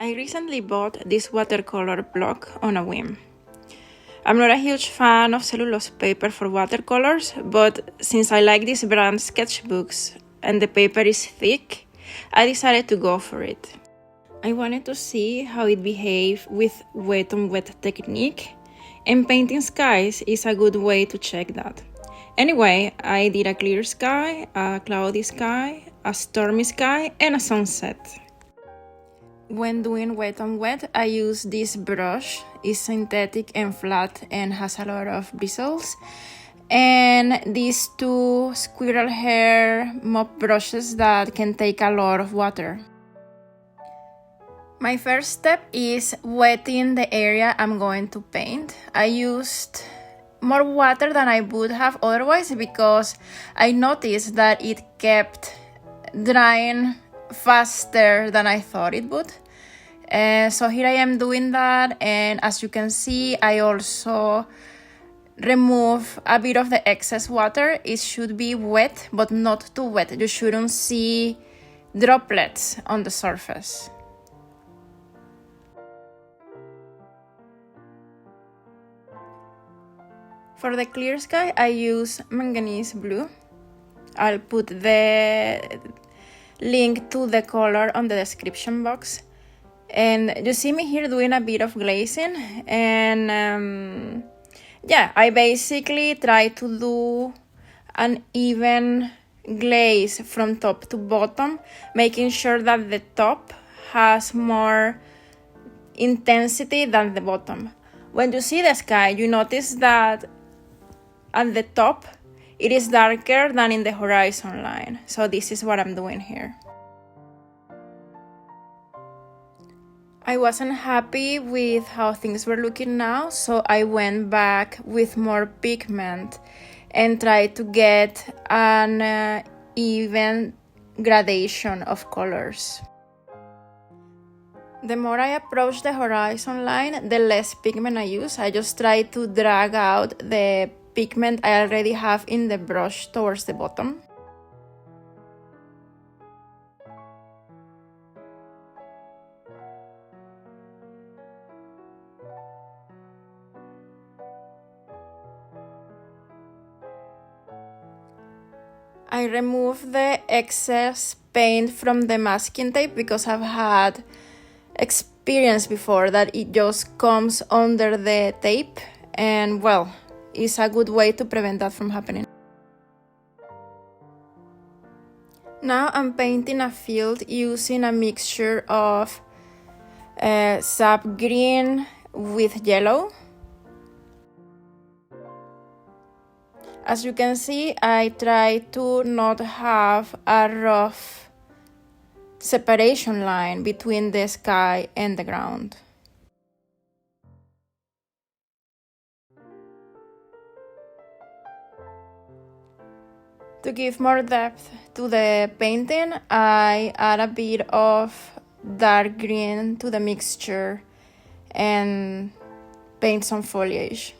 I recently bought this watercolor block on a whim. I'm not a huge fan of cellulose paper for watercolors, but since I like this brand sketchbooks and the paper is thick, I decided to go for it. I wanted to see how it behaves with wet on wet technique, and painting skies is a good way to check that. Anyway, I did a clear sky, a cloudy sky, a stormy sky, and a sunset. When doing wet on wet, I use this brush. It's synthetic and flat and has a lot of bristles. And these two squirrel hair mop brushes that can take a lot of water. My first step is wetting the area I'm going to paint. I used more water than I would have otherwise because I noticed that it kept drying faster than I thought it would. So here I am doing that, and as you can see, I also remove a bit of the excess water. It should be wet, but not too wet. You shouldn't see droplets on the surface. For the clear sky, I use manganese blue. I'll put the link to the color on the description box. And you see me here doing a bit of glazing, and I basically try to do an even glaze from top to bottom, making sure that the top has more intensity than the bottom. When you see the sky, you notice that at the top it is darker than in the horizon line. So this is what I'm doing here. I wasn't happy with how things were looking now, so I went back with more pigment and tried to get an even gradation of colors. The more I approach the horizon line, the less pigment I use. I just try to drag out the pigment I already have in the brush towards the bottom. I remove the excess paint from the masking tape because I've had experience before that it just comes under the tape, and well, it's a good way to prevent that from happening. Now I'm painting a field using a mixture of sap green with yellow. As you can see, I try to not have a rough separation line between the sky and the ground. To give more depth to the painting, I add a bit of dark green to the mixture and paint some foliage.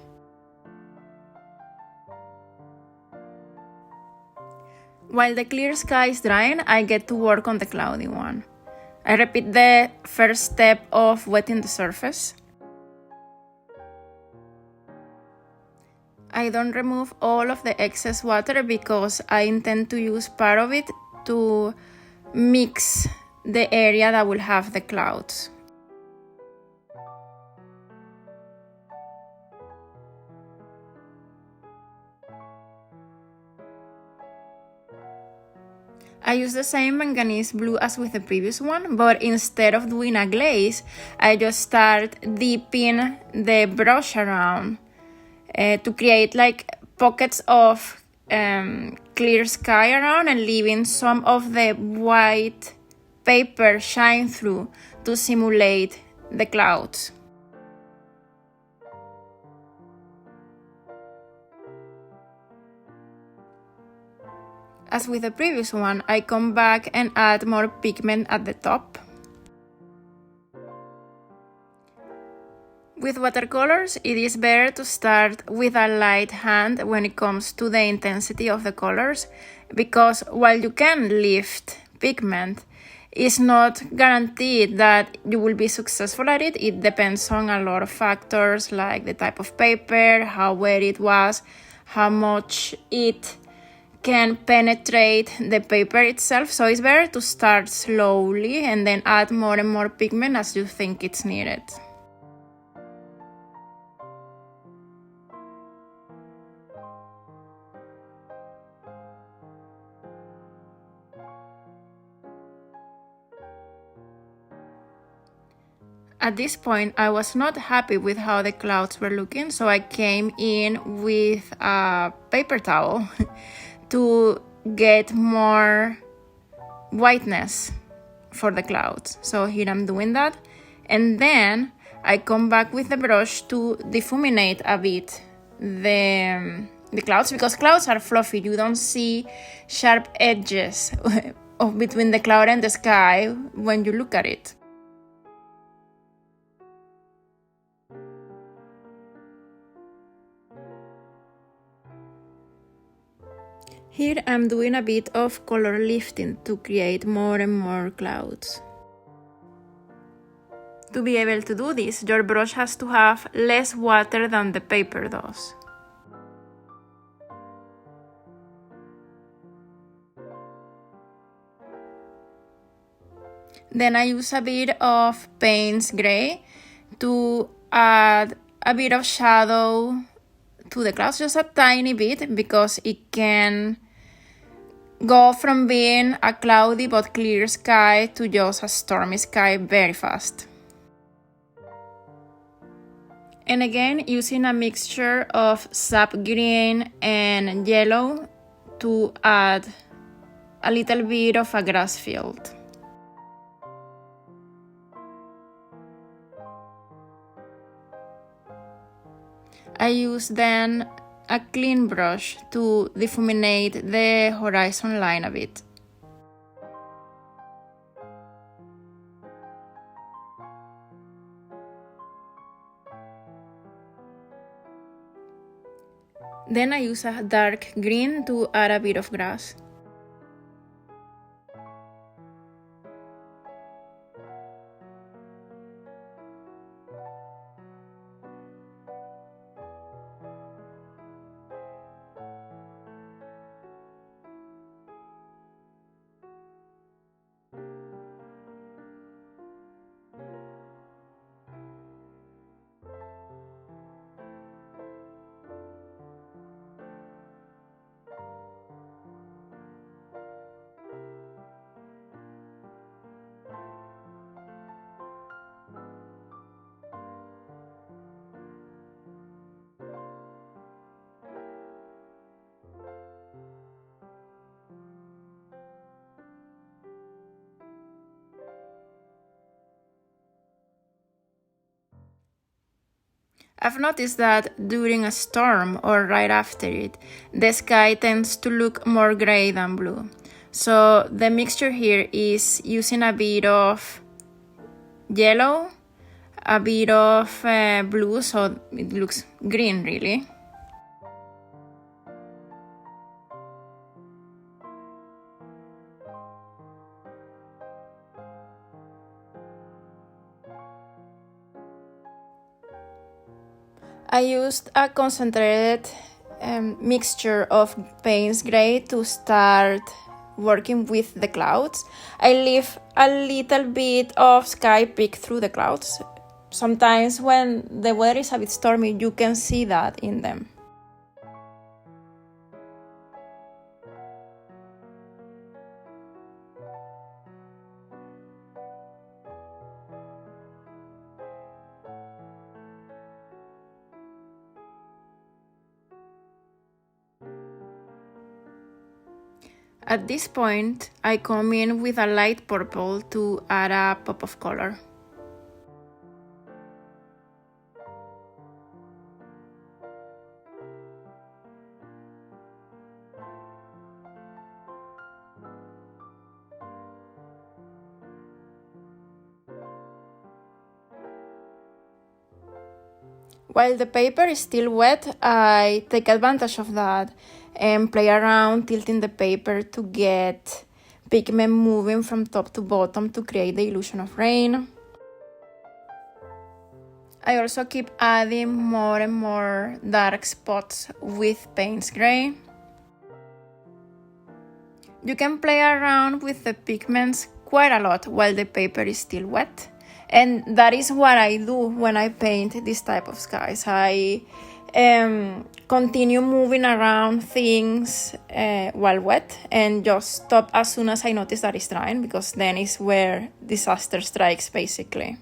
While the clear sky is drying, I get to work on the cloudy one. I repeat the first step of wetting the surface. I don't remove all of the excess water because I intend to use part of it to mix the area that will have the clouds. I use the same manganese blue as with the previous one, but instead of doing a glaze, I just start dipping the brush around to create like pockets of clear sky around and leaving some of the white paper shine through to simulate the clouds. As with the previous one, I come back and add more pigment at the top. With watercolors, it is better to start with a light hand when it comes to the intensity of the colors, because while you can lift pigment, it's not guaranteed that you will be successful at it. It depends on a lot of factors like the type of paper, how wet it was, how much it can penetrate the paper itself. So it's better to start slowly and then add more and more pigment as you think it's needed. At this point, I was not happy with how the clouds were looking, so I came in with a paper towel to get more whiteness for the clouds. So here I'm doing that. And then I come back with the brush to difuminate a bit the clouds, because clouds are fluffy. You don't see sharp edges between the cloud and the sky when you look at it. Here I'm doing a bit of color lifting to create more and more clouds. To be able to do this, your brush has to have less water than the paper does. Then I use a bit of Payne's gray to add a bit of shadow to the clouds, just a tiny bit, because it can go from being a cloudy but clear sky to just a stormy sky very fast. And again, using a mixture of sap green and yellow to add a little bit of a grass field. I use then a clean brush to difuminate the horizon line a bit. Then I use a dark green to add a bit of grass. I've noticed that during a storm or right after it, the sky tends to look more gray than blue. So the mixture here is using a bit of yellow, a bit of blue, so it looks green really. I used a concentrated mixture of Payne's gray to start working with the clouds. I leave a little bit of sky peek through the clouds. Sometimes when the weather is a bit stormy, you can see that in them. At this point, I come in with a light purple to add a pop of color. While the paper is still wet, I take advantage of that and play around tilting the paper to get pigment moving from top to bottom to create the illusion of rain. I also keep adding more and more dark spots with Payne's gray. You can play around with the pigments quite a lot while the paper is still wet, and that is what I do when I paint this type of skies. I continue moving around things while wet and just stop as soon as I notice that it's drying, because then is where disaster strikes, basically.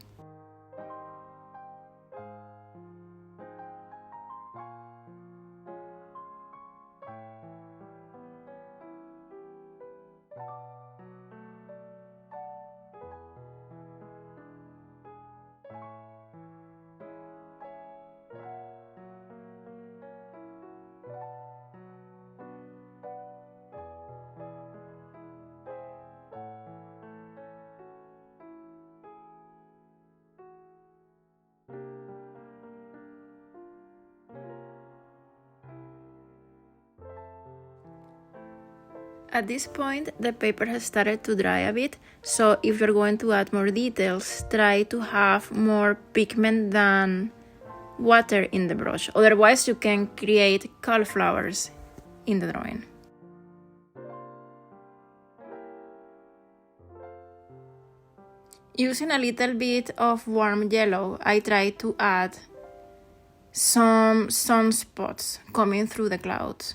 At this point, the paper has started to dry a bit, so if you're going to add more details, try to have more pigment than water in the brush. Otherwise, you can create cauliflowers in the drawing. Using a little bit of warm yellow, I try to add some sunspots coming through the clouds.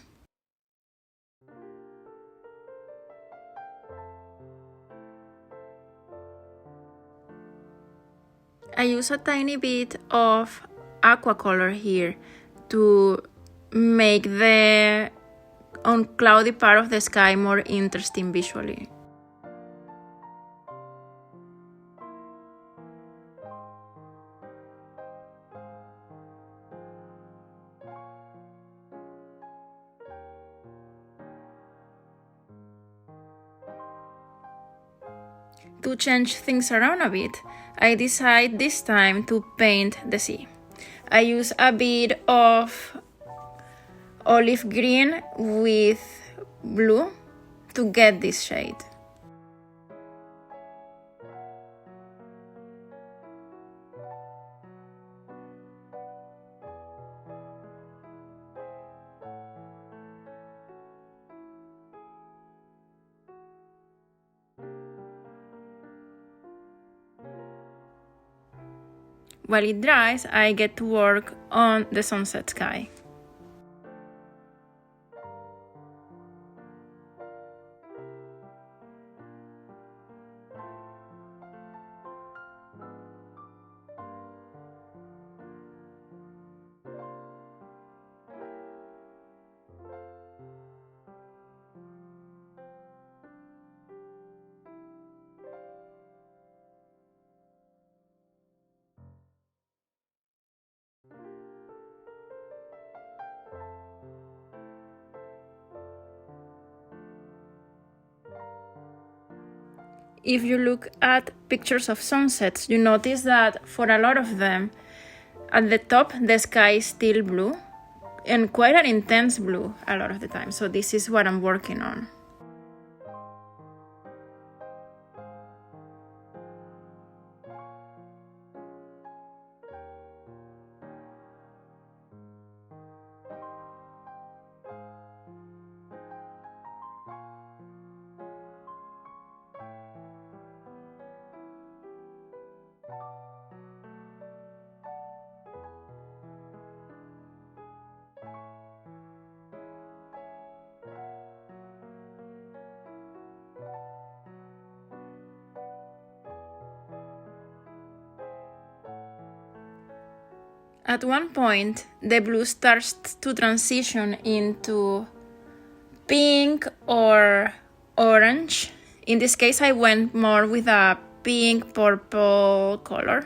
I use a tiny bit of aqua color here to make the uncloudy part of the sky more interesting visually. To change things around a bit, I decide this time to paint the sea. I use a bit of olive green with blue to get this shade. While it dries, I get to work on the sunset sky. If you look at pictures of sunsets, you notice that for a lot of them, at the top the sky is still blue, and quite an intense blue a lot of the time. So this is what I'm working on. At one point, the blue starts to transition into pink or orange. In this case, I went more with a pink purple color.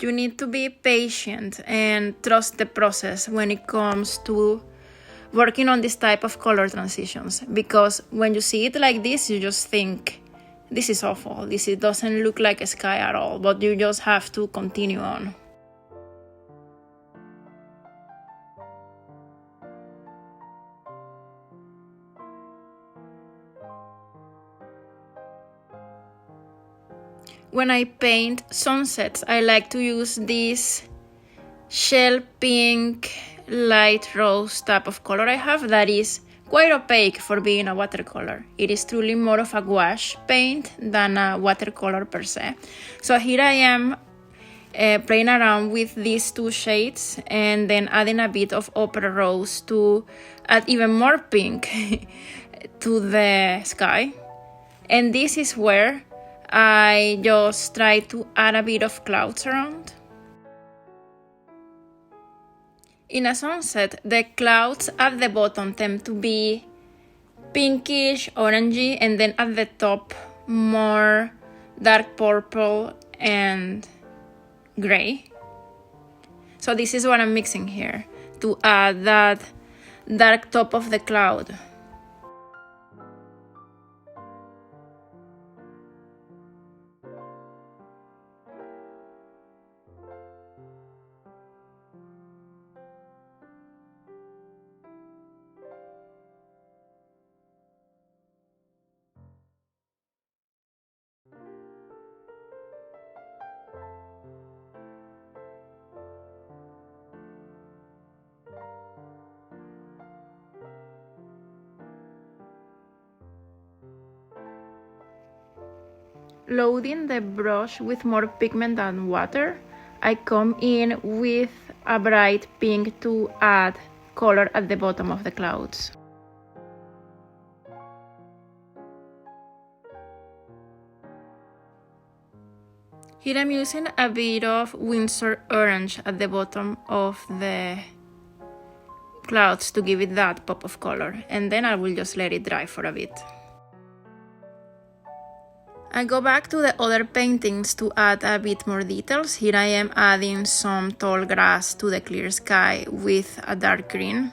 You need to be patient and trust the process when it comes to working on this type of color transitions, because when you see it like this, you just think, this is awful, it doesn't look like a sky at all, but you just have to continue on. When I paint sunsets, I like to use this shell pink light rose type of color I have that is quite opaque for being a watercolor. It is truly more of a gouache paint than a watercolor per se. So here I am playing around with these two shades and then adding a bit of opera rose to add even more pink to the sky. And this is where I just try to add a bit of clouds around. In a sunset, the clouds at the bottom tend to be pinkish, orangey, and then at the top more dark purple and gray. So this is what I'm mixing here to add that dark top of the cloud. Loading the brush with more pigment than water, I come in with a bright pink to add color at the bottom of the clouds. Here I'm using a bit of Winsor orange at the bottom of the clouds to give it that pop of color, and then I will just let it dry for a bit. I go back to the other paintings to add a bit more details. Here I am adding some tall grass to the clear sky with a dark green.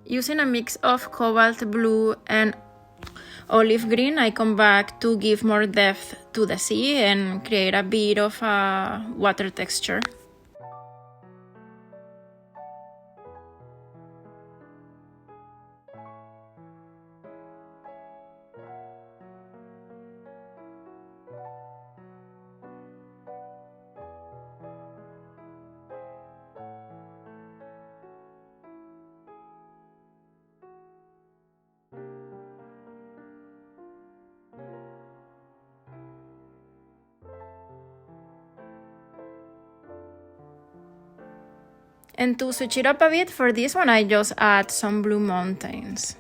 Using a mix of cobalt blue and olive green, I come back to give more depth to the sea and create a bit of a water texture. And to switch it up a bit, for this one I just add some blue mountains.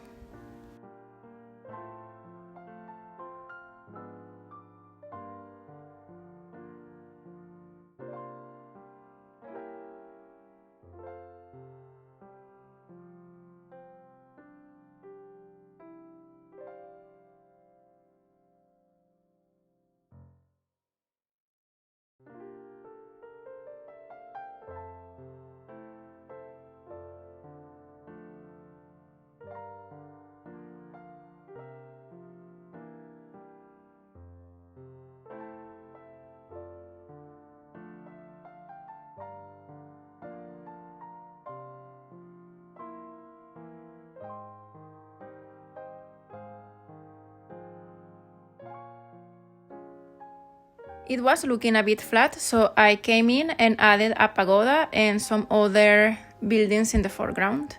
It was looking a bit flat, so I came in and added a pagoda and some other buildings in the foreground.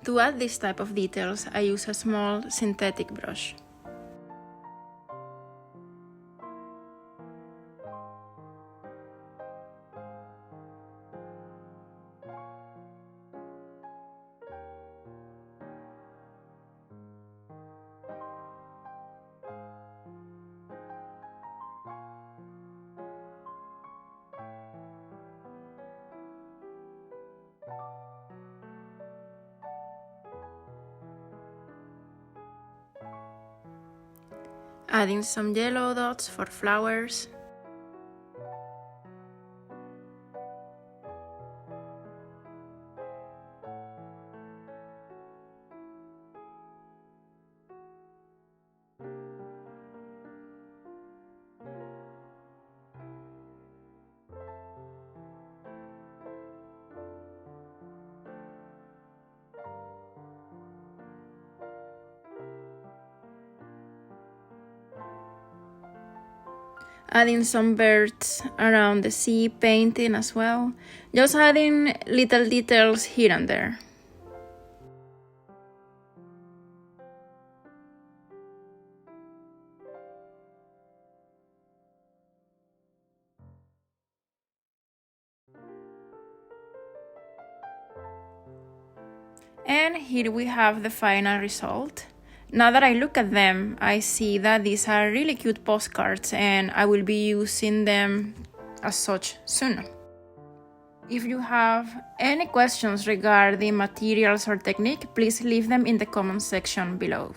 To add this type of details, I use a small synthetic brush. Adding some yellow dots for flowers. Adding some birds around the sea painting as well. Just adding little details here and there. And here we have the final result. Now that I look at them, I see that these are really cute postcards and I will be using them as such soon. If you have any questions regarding materials or technique, please leave them in the comment section below.